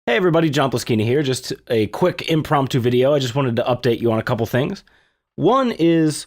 Hey everybody, John Plaskina here. Just a quick impromptu video. I just wanted to update you on a couple things. One is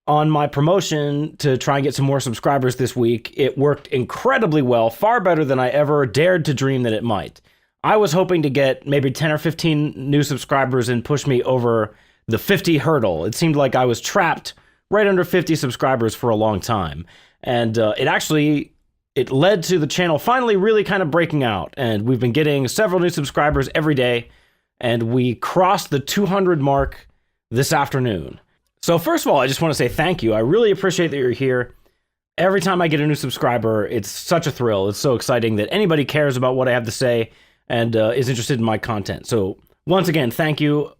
on my promotion to try and get some more subscribers this week. It worked incredibly well, far better than I ever dared to dream that it might. I was hoping to get maybe 10 or 15 new subscribers and push me over the 50 hurdle. It seemed like I was trapped right under 50 subscribers for a long time. And it led to the channel finally really kind of breaking out, and we've been getting several new subscribers every day, and we crossed the 200 mark this afternoon. So first of all, I just want to say thank you. I really appreciate that you're here. Every time I get a new subscriber, it's such a thrill. It's so exciting that anybody cares about what I have to say and is interested in my content. So once again, thank you.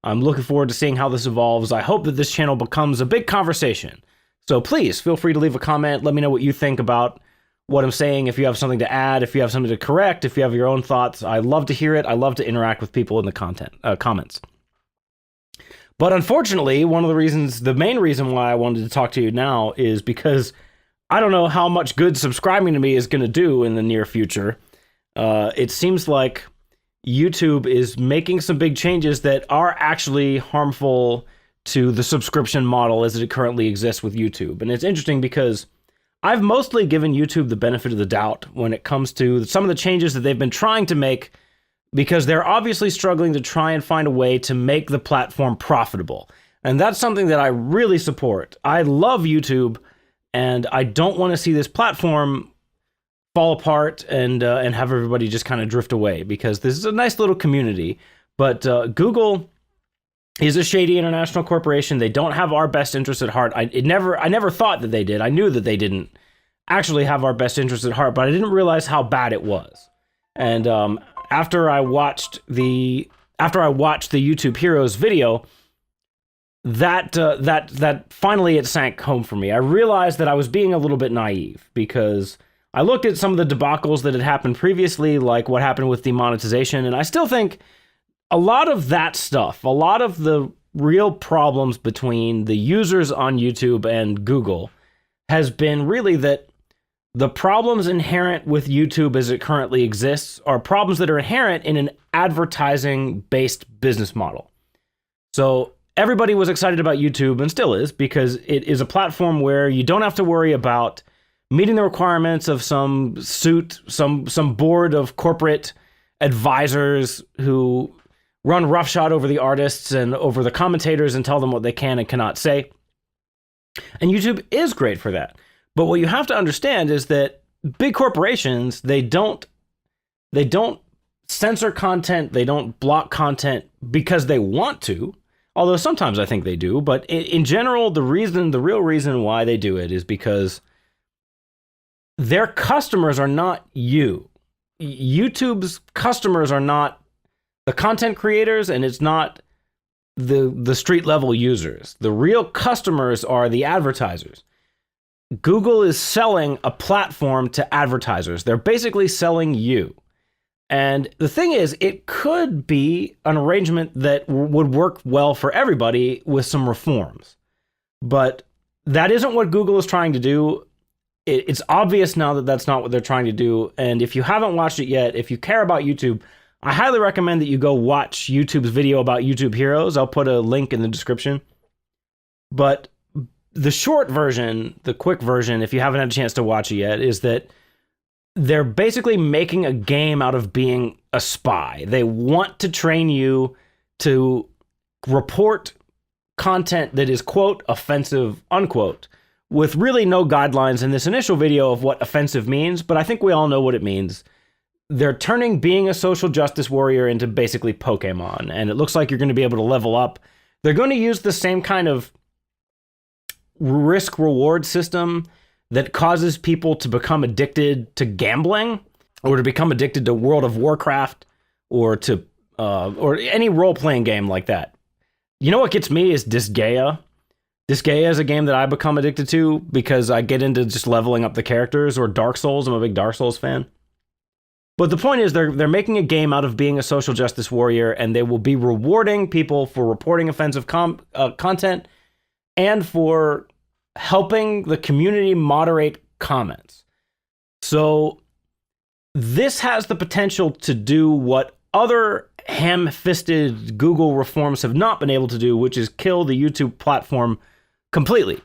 I'm looking forward to seeing how this evolves. I hope that this channel becomes a big conversation. So please feel free to leave a comment. Let me know what you think about what I'm saying, if you have something to add, if you have something to correct, if you have your own thoughts. I love to hear it. I love to interact with people in the comments. But unfortunately, the main reason why I wanted to talk to you now is because I don't know how much good subscribing to me is going to do in the near future. It seems like YouTube is making some big changes that are actually harmful to the subscription model as it currently exists with YouTube. And it's interesting because I've mostly given YouTube the benefit of the doubt when it comes to some of the changes that they've been trying to make, because they're obviously struggling to try and find a way to make the platform profitable. And that's something that I really support. I love YouTube, and I don't want to see this platform fall apart and have everybody just kind of drift away, because this is a nice little community. But Google is a shady international corporation. They don't have our best interests at heart. I never thought that they did. I knew that they didn't actually have our best interests at heart, but I didn't realize how bad it was. And after I watched the YouTube Heroes video, that finally it sank home for me. I realized that I was being a little bit naive, because I looked at some of the debacles that had happened previously, like what happened with demonetization, and I still think a lot of that stuff, a lot of the real problems between the users on YouTube and Google has been really that the problems inherent with YouTube as it currently exists are problems that are inherent in an advertising-based business model. So everybody was excited about YouTube, and still is, because it is a platform where you don't have to worry about meeting the requirements of some board of corporate advisors who run roughshod over the artists and over the commentators and tell them what they can and cannot say. And YouTube is great for that. But what you have to understand is that big corporations, they don't censor content, they don't block content because they want to, although sometimes I think they do. But in general, the real reason why they do it is because their customers are not you. YouTube's customers are not the content creators, and it's not the street level users. The real customers are the advertisers. Google is selling a platform to advertisers. They're basically selling you. And the thing is, it could be an arrangement that would work well for everybody with some reforms. But that isn't what Google is trying to do. It's obvious now that that's not what they're trying to do. And if you haven't watched it yet, if you care about YouTube, I highly recommend that you go watch YouTube's video about YouTube Heroes. I'll put a link in the description. But the short version, the quick version, if you haven't had a chance to watch it yet, is that they're basically making a game out of being a spy. They want to train you to report content that is, quote, offensive, unquote, with really no guidelines in this initial video of what offensive means, but I think we all know what it means. They're turning being a social justice warrior into basically Pokemon, and it looks like you're going to be able to level up. They're going to use the same kind of risk-reward system that causes people to become addicted to gambling, or to become addicted to World of Warcraft, or to or any role-playing game like that. You know what gets me is Disgaea. Disgaea is a game that I become addicted to because I get into just leveling up the characters, or Dark Souls. I'm a big Dark Souls fan. But the point is, they're making a game out of being a social justice warrior, and they will be rewarding people for reporting offensive content and for helping the community moderate comments. So this has the potential to do what other ham-fisted Google reforms have not been able to do, which is kill the YouTube platform completely.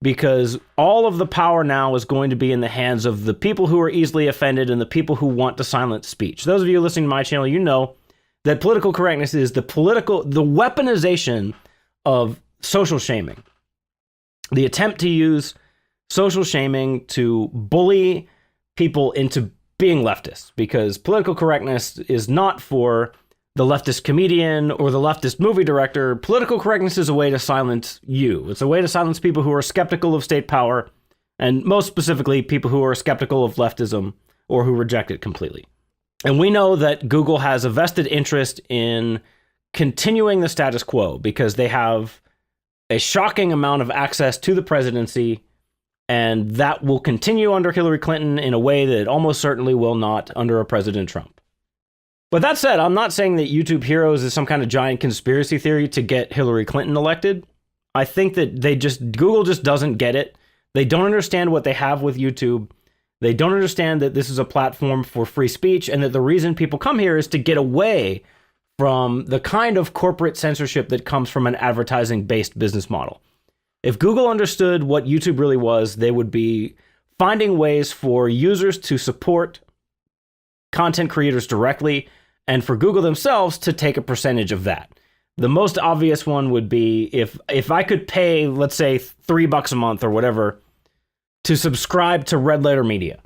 Because all of the power now is going to be in the hands of the people who are easily offended and the people who want to silence speech. Those of you listening to my channel, you know that political correctness is the weaponization of social shaming. The attempt to use social shaming to bully people into being leftists, because political correctness is not for the leftist comedian or the leftist movie director. Political correctness is a way to silence you. It's a way to silence people who are skeptical of state power, and most specifically, people who are skeptical of leftism or who reject it completely. And we know that Google has a vested interest in continuing the status quo because they have a shocking amount of access to the presidency, and that will continue under Hillary Clinton in a way that it almost certainly will not under a President Trump. But that said, I'm not saying that YouTube Heroes is some kind of giant conspiracy theory to get Hillary Clinton elected. I think that Google just doesn't get it. They don't understand what they have with YouTube. They don't understand that this is a platform for free speech and that the reason people come here is to get away from the kind of corporate censorship that comes from an advertising-based business model. If Google understood what YouTube really was, they would be finding ways for users to support content creators directly and for Google themselves to take a percentage of that. The most obvious one would be if I could pay, let's say, $3 a month or whatever to subscribe to Red Letter Media,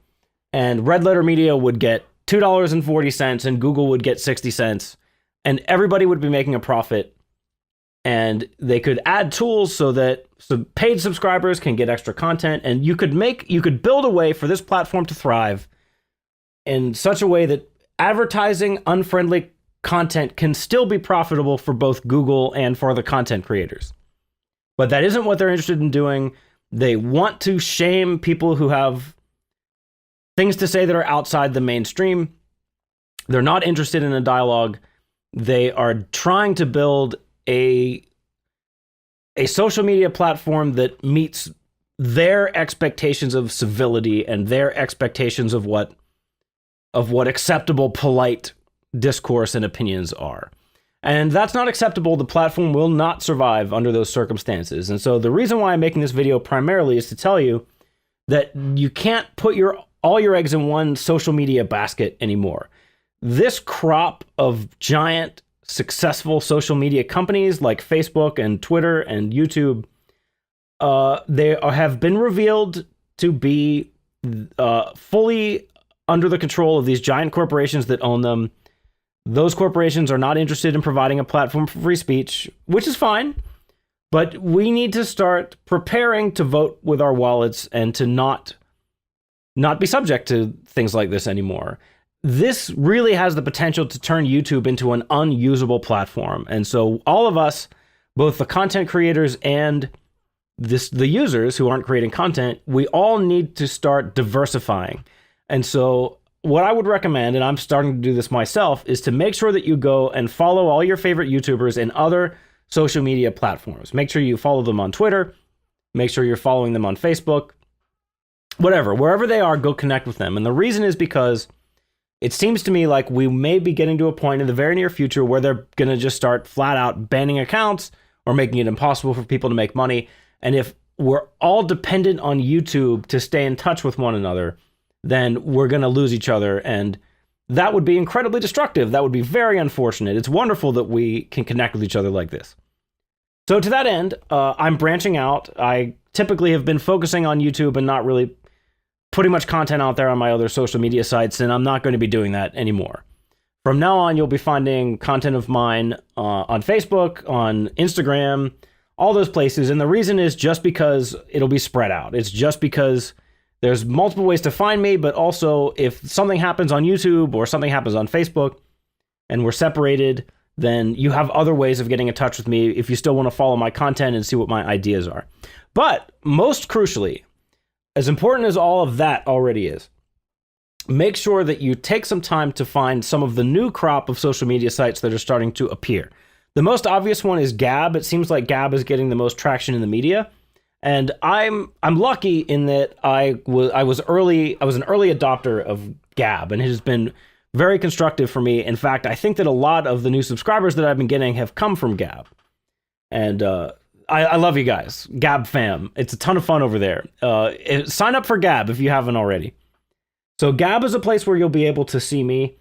and Red Letter Media would get $2.40 and Google would get 60 cents, and everybody would be making a profit, and they could add tools so that paid subscribers can get extra content, and you could build a way for this platform to thrive in such a way that advertising unfriendly content can still be profitable for both Google and for the content creators. But that isn't what they're interested in doing. They want to shame people who have things to say that are outside the mainstream. They're not interested in a dialogue. They are trying to build a social media platform that meets their expectations of civility and their expectations of what acceptable, polite discourse and opinions are. And that's not acceptable. The platform will not survive under those circumstances. And so the reason why I'm making this video primarily is to tell you that you can't put all your eggs in one social media basket anymore. This crop of giant, successful social media companies like Facebook and Twitter and YouTube, they have been revealed to be fully under the control of these giant corporations that own them. Those corporations are not interested in providing a platform for free speech, which is fine, but we need to start preparing to vote with our wallets and to not be subject to things like this anymore. This really has the potential to turn YouTube into an unusable platform. And so all of us, both the content creators and the users who aren't creating content, we all need to start diversifying. And so what I would recommend, and I'm starting to do this myself, is to make sure that you go and follow all your favorite YouTubers and other social media platforms. Make sure you follow them on Twitter. Make sure you're following them on Facebook. Whatever, wherever they are, go connect with them. And the reason is because it seems to me like we may be getting to a point in the very near future where they're going to just start flat out banning accounts or making it impossible for people to make money. And if we're all dependent on YouTube to stay in touch with one another, then we're going to lose each other. And that would be incredibly destructive. That would be very unfortunate. It's wonderful that we can connect with each other like this. So to that end, I'm branching out. I typically have been focusing on YouTube and not really putting much content out there on my other social media sites, and I'm not going to be doing that anymore. From now on, you'll be finding content of mine on Facebook, on Instagram, all those places. And the reason is just because it'll be spread out. It's just because there's multiple ways to find me, but also if something happens on YouTube or something happens on Facebook and we're separated, then you have other ways of getting in touch with me if you still want to follow my content and see what my ideas are. But most crucially, as important as all of that already is, make sure that you take some time to find some of the new crop of social media sites that are starting to appear. The most obvious one is Gab. It seems like Gab is getting the most traction in the media. And I'm lucky in that I was an early adopter of Gab, and it has been very constructive for me. In fact, I think that a lot of the new subscribers that I've been getting have come from Gab. And I love you guys, Gab fam. It's a ton of fun over there. Sign up for Gab if you haven't already. So Gab is a place where you'll be able to see me.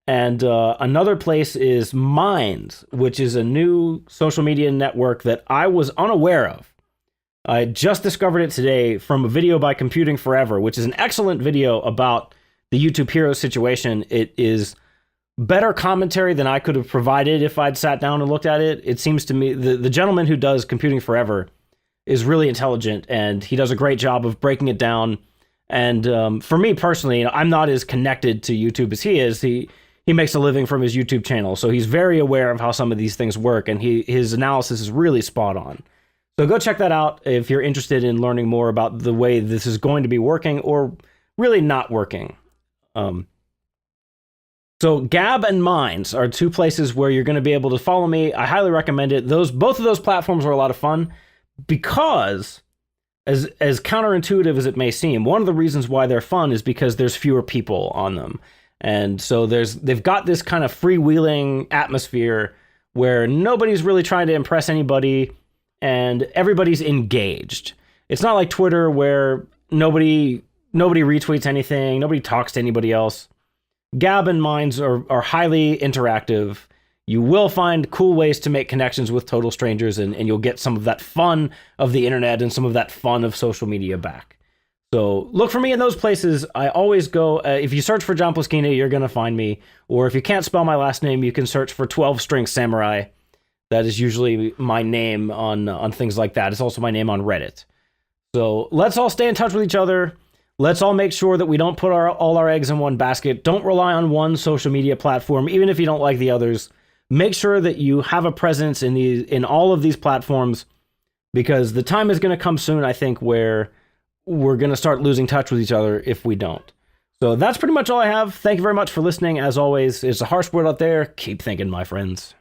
And another place is Minds, which is a new social media network that I was unaware of. I just discovered it today from a video by Computing Forever, which is an excellent video about the YouTube Heroes situation. It is better commentary than I could have provided if I'd sat down and looked at it. It seems to me the gentleman who does Computing Forever is really intelligent, and he does a great job of breaking it down. And for me personally, I'm not as connected to YouTube as he is. He makes a living from his YouTube channel, so he's very aware of how some of these things work, and his analysis is really spot on. So go check that out if you're interested in learning more about the way this is going to be working or really not working. So Gab and Minds are two places where you're going to be able to follow me. I highly recommend it. Both of those platforms are a lot of fun because, as counterintuitive as it may seem, one of the reasons why they're fun is because there's fewer people on them. And so they've got this kind of freewheeling atmosphere where nobody's really trying to impress anybody and everybody's engaged. It's not like Twitter where nobody retweets anything, nobody talks to anybody else. Gab and Minds are highly interactive. You will find cool ways to make connections with total strangers, and you'll get some of that fun of the internet and some of that fun of social media back. So look for me in those places. I always go, if you search for John Pluskina, you're going to find me. Or if you can't spell my last name, you can search for 12 String Samurai. That is usually my name on things like that. It's also my name on Reddit. So let's all stay in touch with each other. Let's all make sure that we don't put all our eggs in one basket. Don't rely on one social media platform, even if you don't like the others. Make sure that you have a presence in all of these platforms, because the time is going to come soon, I think, where we're going to start losing touch with each other if we don't. So that's pretty much all I have. Thank you very much for listening. As always, it's a harsh world out there. Keep thinking, my friends.